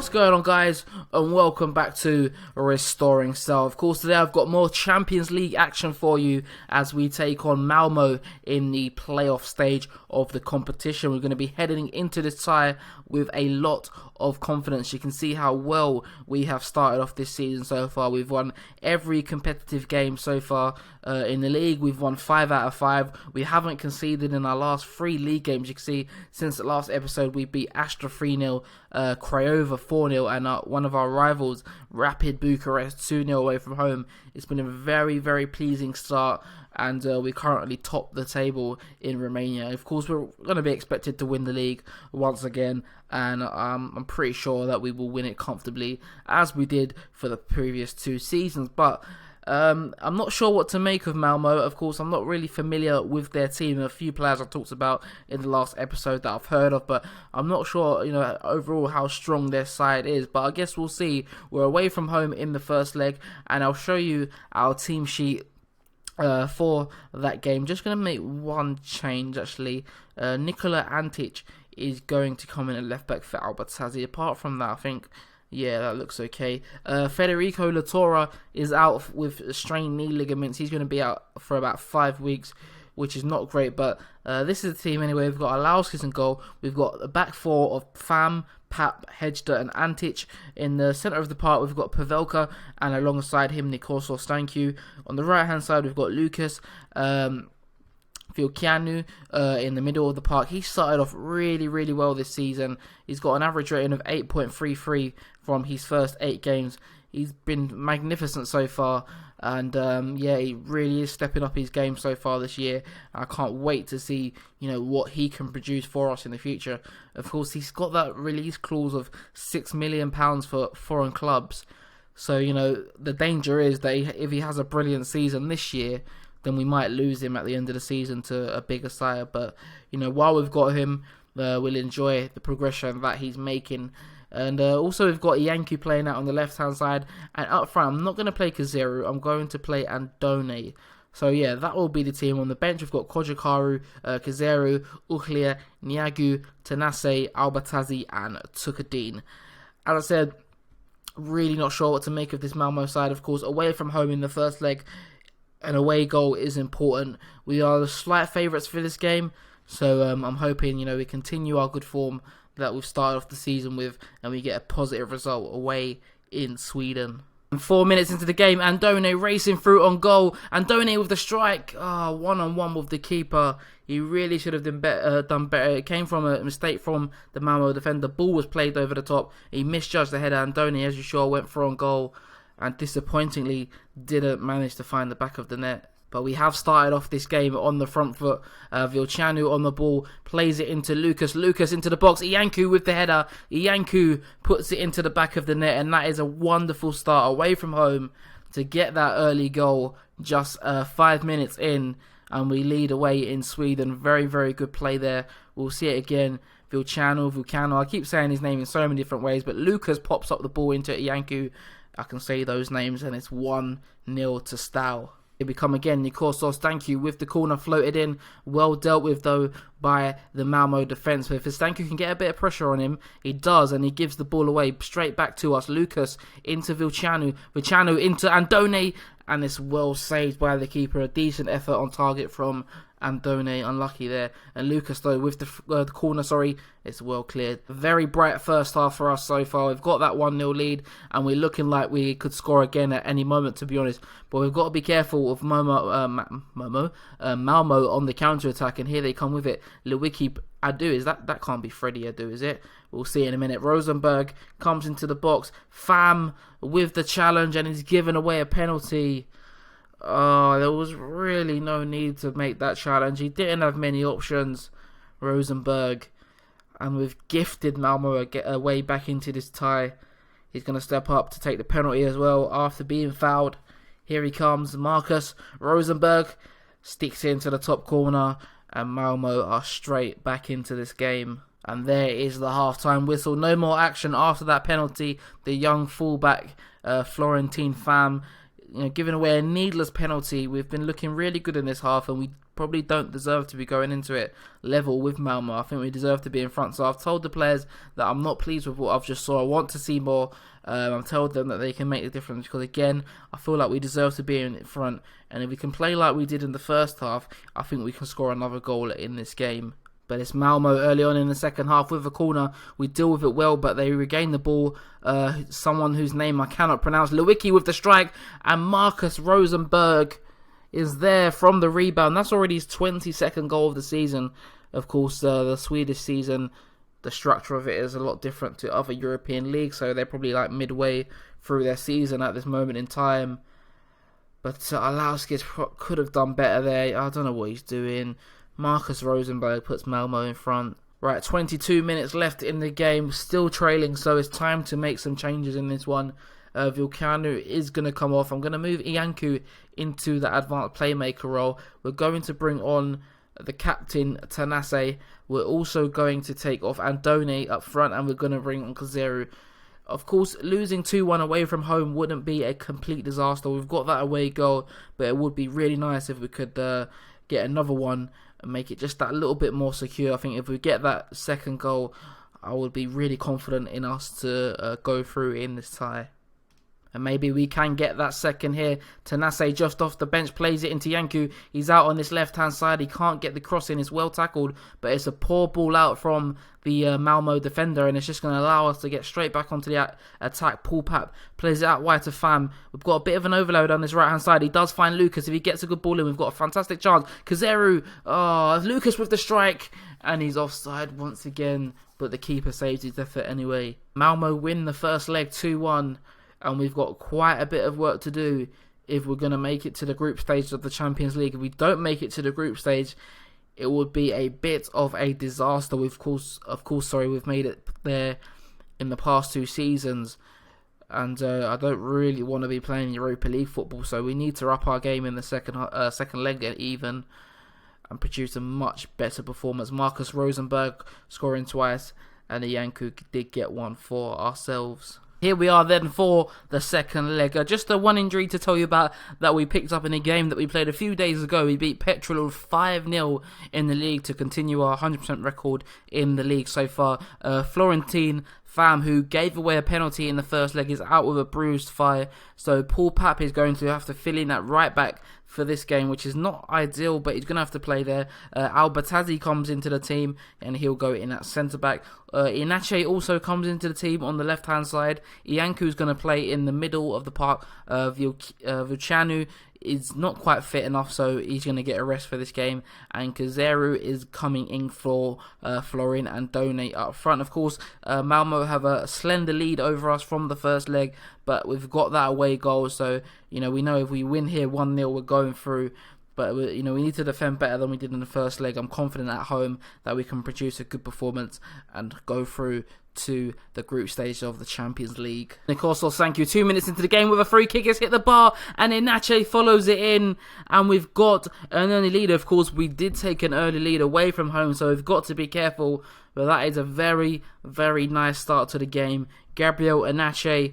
What's going on, guys, and welcome back to Restoring Cell. Of course, today I've got more Champions League action for you as we take on Malmo in the playoff stage of the competition. We're going to be heading into this tie with a lot of confidence. You can see how well we have started off this season so far. We've won every competitive game so far in the league. We've won 5 out of 5. We haven't conceded in our last 3 league games. You can see since the last episode we beat Astra 3-0, Craiova 4-0, and one of our rivals, Rapid Bucharest, 2-0 away from home. It's been a very, very pleasing start, and we currently top the table in Romania. Of course, we're going to be expected to win the league once again, and I'm pretty sure that we will win it comfortably, as we did for the previous 2 seasons. But I'm not sure what to make of Malmo. Of course, I'm not really familiar with their team. A few players I talked about in the last episode that I've heard of, but I'm not sure, overall how strong their side is. But I guess we'll see. We're away from home in the first leg, and I'll show you our team sheet for that game. Just going to make one change, actually. Nikola Antic is going to come in at left back for Albatazi. Apart from that, I think, yeah, that looks okay. Federico Latorre is out with strained knee ligaments. He's going to be out for about 5 weeks, which is not great. But this is the team anyway. We've got Alauskas in goal. We've got a back 4 of Pham, Pap, Hegda and Antic. In the centre of the park, we've got Pavelka, and alongside him, Nikosos Stankiu. On the right-hand side, we've got Lucas Vilcianu in the middle of the park. He started off really, really well this season. He's got an average rating of 8.33 from his first 8 games. He's been magnificent so far, and yeah, he really is stepping up his game so far this year. I can't wait to see, what he can produce for us in the future. Of course, he's got that release clause of £6 million for foreign clubs. So, the danger is that if he has a brilliant season this year, then we might lose him at the end of the season to a bigger side. But, while we've got him, we'll enjoy the progression that he's making. And also we've got Iancu playing out on the left-hand side. And up front, I'm not going to play Kazeru. I'm going to play Andone. So, yeah, that will be the team. On the bench, we've got Kojakaru, Kazeru, Uchlia, Niagu, Tanase, Albatazi, and Tukadin. As I said, really not sure what to make of this Malmo side. Of course, away from home in the first leg, an away goal is important. We are the slight favourites for this game, so I'm hoping we continue our good form that we've started off the season with, and we get a positive result away in Sweden. 4 minutes into the game, Andone racing through on goal. Andone with the strike, one-on-one with the keeper. He really should have done better. It came from a mistake from the Malmo defender. The ball was played over the top. He misjudged the header. Andone, as you saw, went for on goal, and disappointingly didn't manage to find the back of the net. But we have started off this game on the front foot. Vilcianu on the ball, plays it into Lucas. Lucas into the box. Iancu with the header. Iancu puts it into the back of the net, and that is a wonderful start away from home to get that early goal just 5 minutes in, and we lead away in Sweden. Very, very good play there. We'll see it again. Vulcano. I keep saying his name in so many different ways, but Lucas pops up the ball into Iancu. I can say those names, and it's 1-0 to Steaua. It become again Nikosos Stankiu with the corner floated in. Well dealt with though by the Malmo defence. But if Stankiu can get a bit of pressure on him, he does, and he gives the ball away straight back to us. Lucas into Vilcianu. Vilcianu into Andone, and it's well saved by the keeper. A decent effort on target from Andone, unlucky there. And Lucas though with the corner, it's well cleared. Very bright first half for us so far. We've got that 1-0 lead, and we're looking like we could score again at any moment, to be honest. But we've got to be careful of Malmo on the counter-attack, and here they come with it. Lewicki Adu, that can't be Freddie Adu, is it? We'll see in a minute. Rosenberg comes into the box. Pham with the challenge, and he's given away a penalty. There was really no need to make that challenge. He didn't have many options, Rosenberg. And we've gifted Malmo a way back into this tie. He's going to step up to take the penalty as well after being fouled. Here he comes. Marcus Rosenberg sticks into the top corner, and Malmo are straight back into this game. And there is the half-time whistle. No more action after that penalty. The young fullback, Florentine Pham, giving away a needless penalty. We've been looking really good in this half, and we probably don't deserve to be going into it level with Malmo. I think we deserve to be in front. So I've told the players that I'm not pleased with what I've just saw. I want to see more. I've told them that they can make the difference because, again, I feel like we deserve to be in front. And if we can play like we did in the first half, I think we can score another goal in this game. But it's Malmo early on in the second half with a corner. We deal with it well, but they regain the ball. Someone whose name I cannot pronounce. Lewicki with the strike. And Marcus Rosenberg is there from the rebound. That's already his 22nd goal of the season. Of course, the Swedish season, the structure of it is a lot different to other European leagues. So they're probably like midway through their season at this moment in time. But Alauskis could have done better there. I don't know what he's doing. Marcus Rosenberg puts Malmo in front. Right, 22 minutes left in the game, still trailing, so it's time to make some changes in this one. Vilcanu is going to come off. I'm going to move Iancu into the advanced playmaker role. We're going to bring on the captain, Tanase. We're also going to take off Andone up front, and we're going to bring on Kazeru. Of course, losing 2-1 away from home wouldn't be a complete disaster. We've got that away goal, but it would be really nice if we could get another one and make it just that little bit more secure. I think if we get that second goal, I would be really confident in us to go through in this tie. And maybe we can get that second here. Tanase just off the bench, plays it into Iancu. He's out on this left-hand side. He can't get the cross in. It's well tackled, but it's a poor ball out from the Malmo defender, and it's just going to allow us to get straight back onto the attack. Paul Pap plays it out wide to Fam. We've got a bit of an overload on this right-hand side. He does find Lucas. If he gets a good ball in, we've got a fantastic chance. Kazeru, Lucas with the strike, and he's offside once again, but the keeper saves his effort anyway. Malmo win the first leg 2-1. And we've got quite a bit of work to do if we're going to make it to the group stage of the Champions League. If we don't make it to the group stage, it would be a bit of a disaster. We've made it there in the past 2 seasons. And I don't really want to be playing Europa League football. So we need to up our game in the second leg even and produce a much better performance. Marcus Rosenberg scoring twice, and Iancu did get one for ourselves. Here we are then for the second leg. Just one injury to tell you about that we picked up in a game that we played a few days ago. We beat Petrol 5-0 in the league to continue our 100% record in the league so far. Florentine Fam, who gave away a penalty in the first leg, is out with a bruised thigh. So Paul Pap is going to have to fill in at right back for this game, which is not ideal, but he's going to have to play there. Albertazzi comes into the team, and he'll go in at centre-back. Inache also comes into the team on the left-hand side. Iancu's going to play in the middle of the park. Vilcanu is not quite fit enough, so he's going to get a rest for this game. And Kazeru is coming in for Florin and Andone up front. Of course, Malmo have a slender lead over us from the first leg, but we've got that away goal, so we know if we win here 1-0, we're going through. But we need to defend better than we did in the first leg. I'm confident at home that we can produce a good performance and go through to the group stage of the Champions League. Nikosov, thank you. 2 minutes into the game with a free kick. It's hit the bar, and Inache follows it in, and we've got an early lead. Of course, we did take an early lead away from home, so we've got to be careful. But that is a very, very nice start to the game. Gabriel Inache,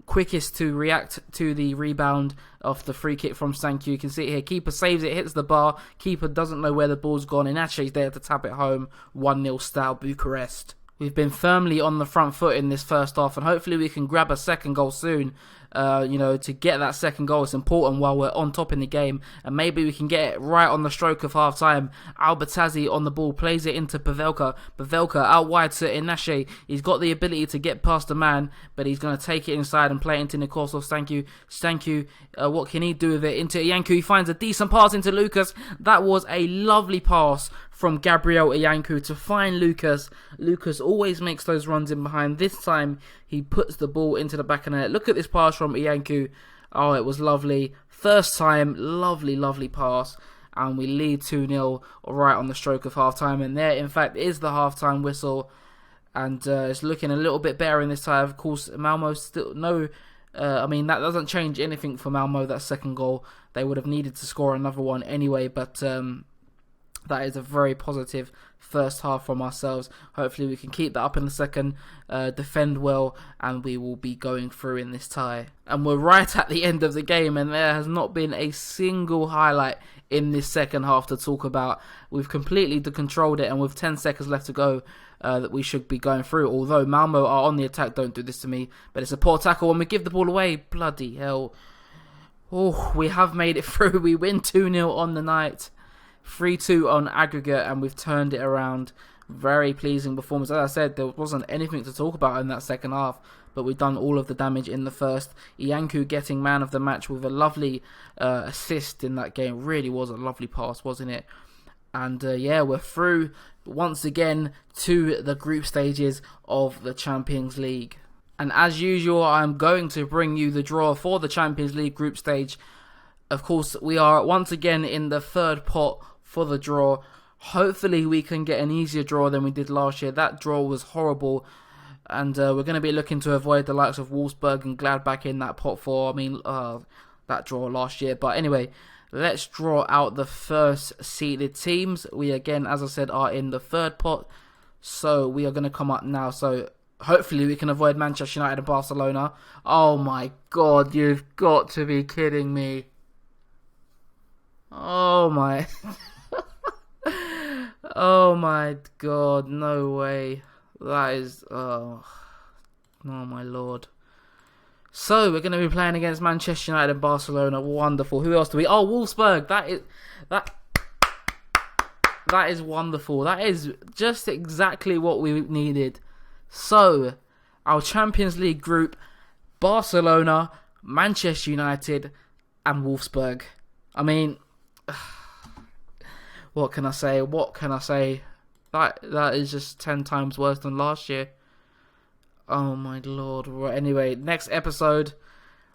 quickest to react to the rebound of the free kick from Sankyu. You can see it here. Keeper saves it, hits the bar. Keeper doesn't know where the ball's gone. Inache's there to tap it home. 1-0 Steaua Bucharest. We've been firmly on the front foot in this first half, and hopefully we can grab a second goal soon. To get that second goal, it's important while we're on top in the game, and maybe we can get it right on the stroke of half time. Albertazzi on the ball, plays it into Pavelka. Pavelka out wide to Inache. He's got the ability to get past the man, but he's going to take it inside and play it into Nikosov. Stanku, what can he do with it? Into Iancu. He finds a decent pass into Lucas. That was a lovely pass from Gabriel Iancu to find Lucas. Lucas always makes those runs in behind. This time, he puts the ball into the back of the net. Look at this pass from Iancu. Oh, it was lovely. First time, lovely, lovely pass. And we lead 2-0 right on the stroke of half-time. And there, in fact, is the half-time whistle. And it's looking a little bit better in this tie. Of course, Malmo still... that doesn't change anything for Malmo, that second goal. They would have needed to score another one anyway. But... that is a very positive first half from ourselves. Hopefully we can keep that up in the second, defend well, and we will be going through in this tie. And we're right at the end of the game, and there has not been a single highlight in this second half to talk about. We've completely controlled it, and with 10 seconds left to go, that we should be going through. Although Malmo are on the attack, don't do this to me, but it's a poor tackle and we give the ball away. Bloody hell. Oh, we have made it through. We win 2-0 on the night. 3-2 on aggregate, and we've turned it around. Very pleasing performance. As I said, there wasn't anything to talk about in that second half, but we've done all of the damage in the first. Iancu getting man of the match with a lovely assist in that game. Really was a lovely pass, wasn't it? And yeah, we're through once again to the group stages of the Champions League. And as usual, I'm going to bring you the draw for the Champions League group stage. Of course, we are once again in the third pot for the draw. Hopefully we can get an easier draw than we did last year. That draw was horrible, and we're going to be looking to avoid the likes of Wolfsburg and Gladbach in that pot 4. I mean, that draw last year. But anyway, let's draw out the first seeded teams. We again, as I said, are in the third pot, so we are going to come up now. So hopefully we can avoid Manchester United and Barcelona. Oh my god, you've got to be kidding me. Oh my oh my god, no way. That is oh my lord. So we're going to be playing against Manchester United and Barcelona. Wonderful. Who else do we? Oh, Wolfsburg. That is wonderful. That is just exactly what we needed. So our Champions League group: Barcelona, Manchester United, and Wolfsburg. I mean, what can I say? What can I say? That is just 10 times worse than last year. Oh my lord. Right, anyway, next episode,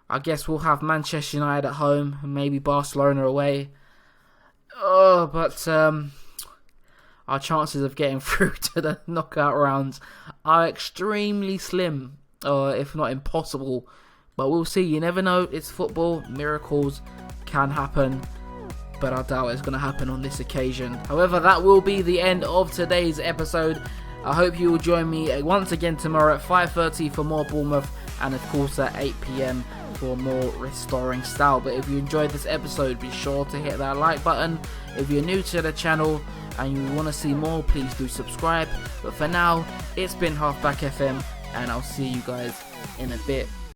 I guess we'll have Manchester United at home and maybe Barcelona away. Oh, but our chances of getting through to the knockout rounds are extremely slim, or if not impossible. But we'll see. You never know. It's football. Miracles can happen, but I doubt it's going to happen on this occasion. However, that will be the end of today's episode. I hope you will join me once again tomorrow at 5:30 for more Bournemouth, and of course at 8 PM for more Restoring Style. But if you enjoyed this episode, be sure to hit that like button. If you're new to the channel and you want to see more, please do subscribe. But for now, it's been HalfbackFM, and I'll see you guys in a bit.